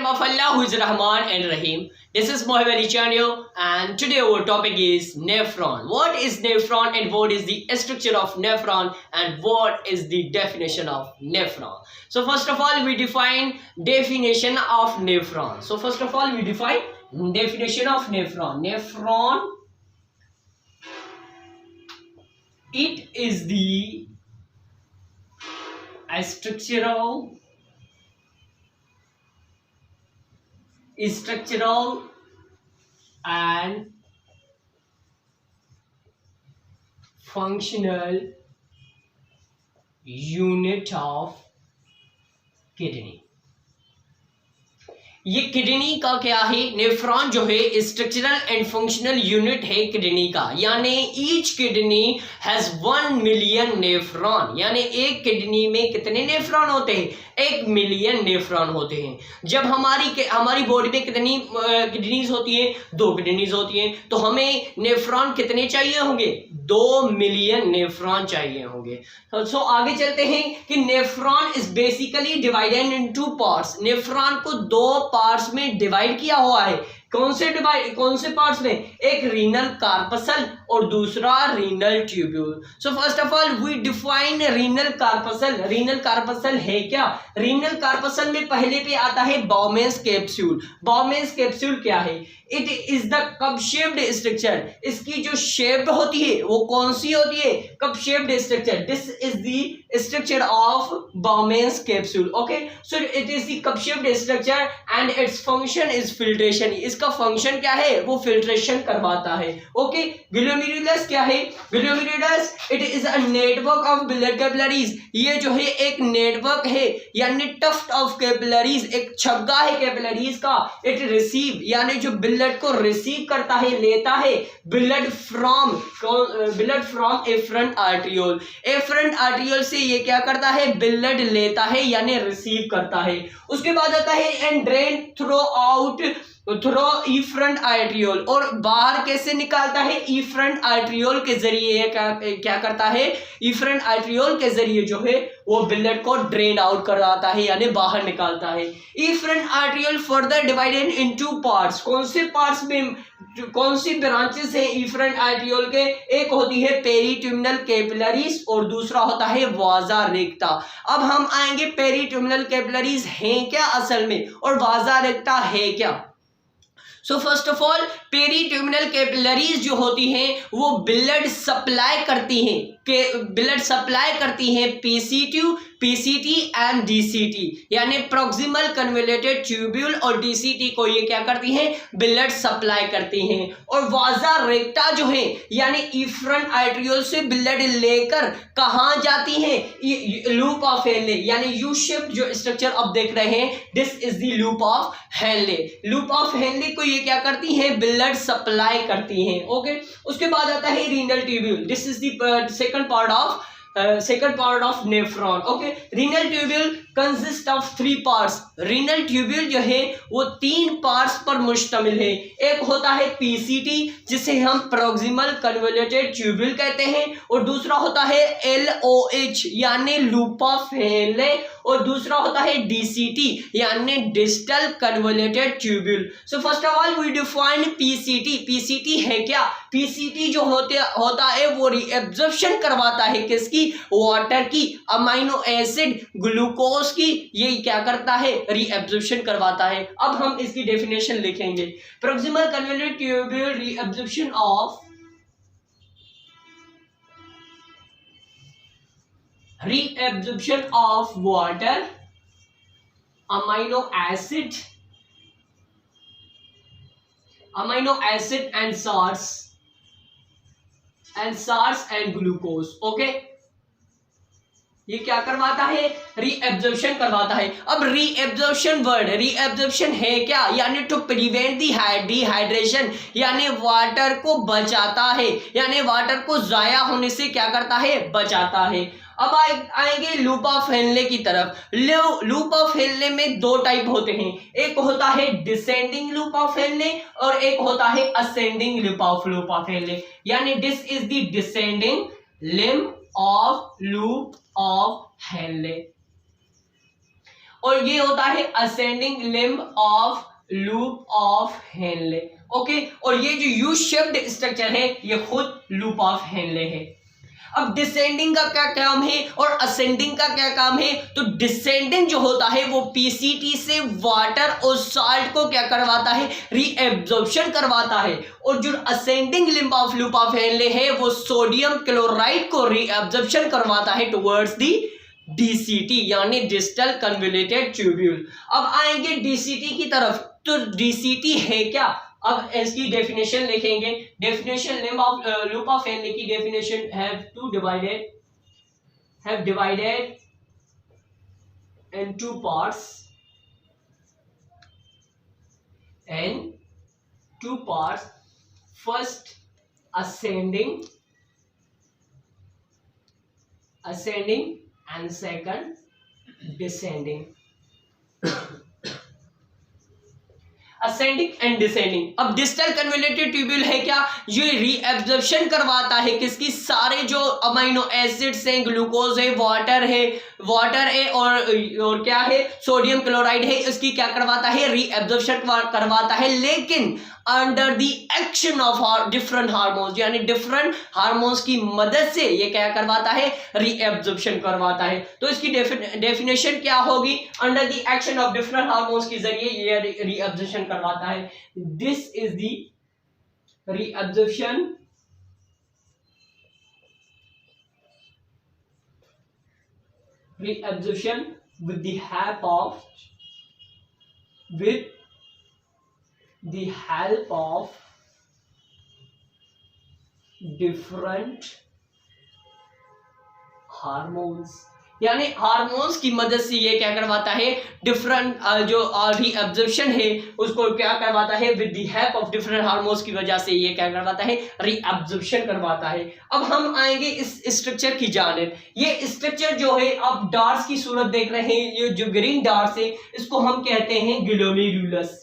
name of Allah who is Rahman and Rahim. This is Mohib Ali Chanyo and today our topic is nephron. What is nephron and what is the structure of nephron and what is the definition of nephron? So first of all we define definition of nephron. Definition of nephron. Nephron, it is the structural and functional unit of kidney. ये kidney का क्या है? Nephron जो है structural and functional unit है kidney का, यानी each kidney has 1 million nephron, यानी एक किडनी में कितने नेफ्रॉन होते हैं? 1 मिलियन नेफ्रॉन होते हैं। जब हमारी बॉडी में कितनी किडनीज होती है? 2 किडनीज होती हैं, तो हमें नेफ्रॉन कितने चाहिए होंगे? 2 मिलियन नेफ्रॉन चाहिए होंगे। सो आगे चलते हैं कि nephron is basically divided in 2 parts. Nephron को 2 पार्ट्स में डिवाइड किया हुआ है। कौन से पार्ट्स में? एक रीनल कार्पसल और दूसरा renal tubule. So first of all we define renal corpuscle. Renal corpuscle है क्या? रीनल कार्पसल में पहले पे आता है बाउमेंस कैप्सूल। बाउमेंस कैप्सूल क्या है? It is the cup shaped structure. इसकी जो शेप होती है वो कौन सी होती है? Cup shaped structure. This is the structure of Bowman's capsule. Okay, so it is the cup shaped structure and its function is filtration. इसका फंक्शन क्या है? वो फिल्ट्रेशन करवाता है। ओके, ग्लोमेरुलस क्या है? Glomerulus it is a network of blood capillaries. ये जो है एक नेटवर्क है, यानी टफ्ट ऑफ कैपिलरीज, एक छग्गा है कैपिलरीज का। इट रिसीव, यानी जो ब्लड को रिसीव करता है, लेता है blood from afferent arteriole. Afferent arteriole से ये क्या करता है? ब्लड लेता है, यानी रिसीव करता है। उसके बाद आता है and drain through efferent arteriole. और बाहर कैसे निकालता है? इफरेंट आर्टरियोल के जरिए क्या करता है? इफरेंट आर्टरियोल के जरिए जो है वो ब्लड को ड्रेन आउट कराता है, यानी बाहर निकालता है। Efferent आर्टरियोल further divided in 2 parts. कौन से पार्ट्स में, कौन सी ब्रांचेस है इफरेंट आर्टरियोल के? एक होती है पेरिट्यूमिनल कैपिलरीज और दूसरा होता है वाजा रेक्टा। अब हम आएंगे पेरिट्यूमिनल कैपिलरीज हैं क्या असल में, और वाजा रेक्टा है क्या? So first of all peritubular capillaries जो होती हैं वो ब्लड सप्लाई करती हैं पीसीटी एंड डीसीटी, यानी प्रोक्सिमल कन्वोल्यूटेड ट्यूब्यूल और डीसीटी को ये क्या करती हैं? ब्लड सप्लाई करती हैं। और वाजा रेक्टा जो है, यानी इफरेंट आर्टरियोल से ब्लड लेकर कहाँ जाती हैं? लूप ऑफ हेनले, यानी यू शेप जो स्ट्रक्चर अब देख रहे हैं, this is the loop of Henley. Loop of Henley को ये क्या करती हैं? ब्लड सप्लाई करती हैं। ओके, उसके बाद आता है renal tubule. This is the second part of nephron. Okay, renal tubule consist of 3 parts. Renal tubule जो है वो 3 पार्ट्स पर मुश्तमिल है। एक होता है पीसीटी, जिसे हम प्रोक्सिमल कन्वोल्यूटेड ट्यूब्यूल कहते हैं, और दूसरा होता है एलओएच, यानी लूप ऑफ हेनले, और दूसरा होता है डीसीटी, यानी distal convoluted tubule. So first of all we define PCT. PCT है क्या? पीसीटी जो होता है वो रीएब्जॉर्प्शन करवाता है किसकी? वाटर की, अमाइनो एसिड, ग्लूकोज की। ये क्या करता है? रीएब्जॉर्प्शन करवाता है। अब हम इसकी डेफिनेशन लिखेंगे। Proximal convoluted tubule reabsorption of water, amino acid and salts and glucose. Okay, ये क्या करवाता है? रीएब्जॉर्प्शन करवाता है। अब रीएब्जॉर्प्शन है क्या? यानी टू प्रिवेंट दी डिहाइड्रेशन, यानी वाटर को बचाता है, यानी वाटर को जाया होने से क्या करता है? बचाता है। अब आएंगे लूप ऑफ हेनले की तरफ। लूप ऑफ हेनले में 2 टाइप होते हैं। एक होता है डिसेंडिंग लूप ऑफ हेनले और एक होता है असेंडिंग लूप ऑफ हेनले, यानी this is the descending limb of loop of Henley. और ये होता है ascending limb of loop of Henley. Okay, और ये जो यू शेप्ड स्ट्रक्चर है ये खुद लूप ऑफ हेनले है। अब डिसेंडिंग का क्या काम है और असेंडिंग का क्या काम है? तो डिसेंडिंग जो होता है वो पीसीटी से वाटर और साल्ट को क्या करवाता है? रीएब्जॉर्प्शन करवाता है। और जो ascending limb of loop of Henley है वो सोडियम क्लोराइड को रीएब्जॉर्प्शन करवाता है टुवर्ड्स दी डीसीटी यानी डिस्टल कन्वोल्यूटेड ट्यूब्यूल। अब आएंगे डीसीटी की तरफ, तो डीसीटी है क्या? अब इसकी डेफिनेशन लिखेंगे। Definition limb of loop of Henle की definition have divided in two parts first ascending and second descending। Ascending and descending. अब डिस्टल कन्वोल्यूटेड ट्यूब्यूल है क्या? ये रीएब्जॉर्प्शन करवाता है किसकी? सारे जो अमीनो एसिड्स हैं, ग्लूकोज है, वाटर है और क्या है? सोडियम क्लोराइड है। इसकी क्या करवाता है? रीएब्जॉर्प्शन करवाता है, लेकिन under the action of different hormones, यानी डिफरेंट हार्मोन्स की मदद से ये क्या करवाता है? रीएब्जॉर्प्शन करवाता है। तो इसकी डेफिनेशन क्या होगी? Under the action of different hormones के जरिए ये रीएब्जॉर्प्शन करवाता है। This is the reabsorption with the help of different hormones, यानी हार्मोन्स की मदद से ये क्या करवाता है? डिफरेंट जो रीएब्जॉर्प्शन है उसको क्या करवाता है? With the help of different hormones की वजह से ये क्या करवाता है? रीएब्जॉर्प्शन करवाता है। अब हम आएंगे इस स्ट्रक्चर की जानिब। ये स्ट्रक्चर जो है आप डार्ट्स की सूरत देख रहे हैं, ये जो ग्रीन डार्ट्स है इसको हम कहते हैं ग्लोमेरुलस,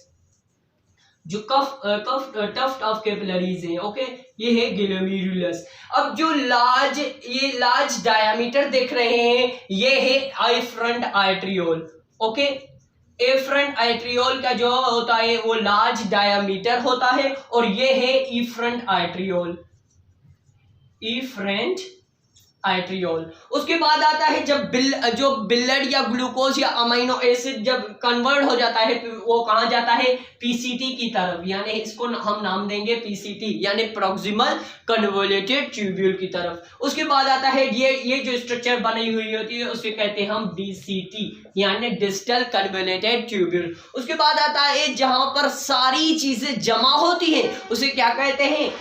जो टफ्ट ऑफ कैपिलरीज है। ओके, ये है ग्लोमेरुलस। अब जो लार्ज डायामीटर देख रहे हैं ये है एफरंट आर्टरियोल। ओके, एफरंट आर्टरियोल का जो होता है वो लार्ज डायामीटर होता है, और ये है इफरंट आर्टरियोल, इफरंट आर्टरियोल। उसके बाद आता है जब जो बिल्लड या ग्लूकोज या अमीनो एसिड जब कन्वर्ट हो जाता है वो कहाँ जाता है? पीसीटी की तरफ, यानी इसको हम नाम देंगे पीसीटी यानी प्रॉक्सिमल कन्वोल्यूटेड ट्यूब्यूल की तरफ। उसके बाद आता है ये जो स्ट्रक्चर बनी हुई होती है उसे कहते हैं हम डीसीटी यानी डिस्टल कन्वोल्यूटेड ट्यूब्यूल। उसके बाद आता है जहां पर सारी चीजें जमा होती है उसे क्या कहते हैं?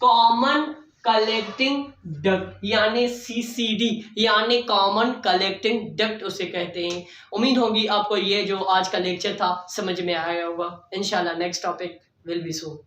कॉमन कलेक्टिंग डक्ट यानी सीसीडी यानी कॉमन कलेक्टिंग डक्ट उसे कहते हैं। उम्मीद होगी आपको ये जो आज का लेक्चर था समझ में आया होगा। इंशाल्लाह next topic will be soon.